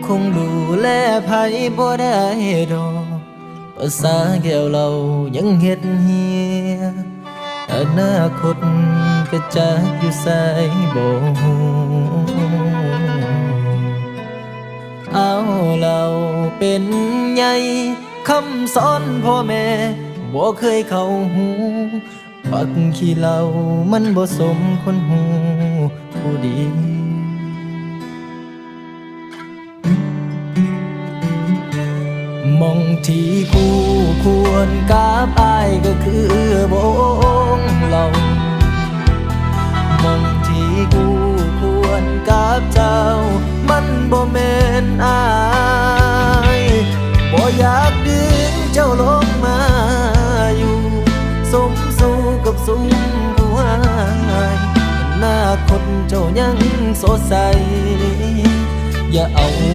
คงดูแลไผบ่ได้ดอกภาษาแก้วเรายังเฮ็ดเหียอนาคตก็จะอยู่ไสบ่ฮู้เอาเราเป็นใหญ่คำสอนพ่อแม่บ่เคยเข้าหูปักขี้เหล้ามันบ่สมคนหูผู้ดีมองที่คู่ควรกับอายก็คือวงเรามองที่คู่ควรกับเจ้ามันบ่แม่นอายบ่อยากดึงเจ้าลงมาอยู่สมสู่กับสุมผู้หายอนาคตเจ้ายังสดใสอย่าเอา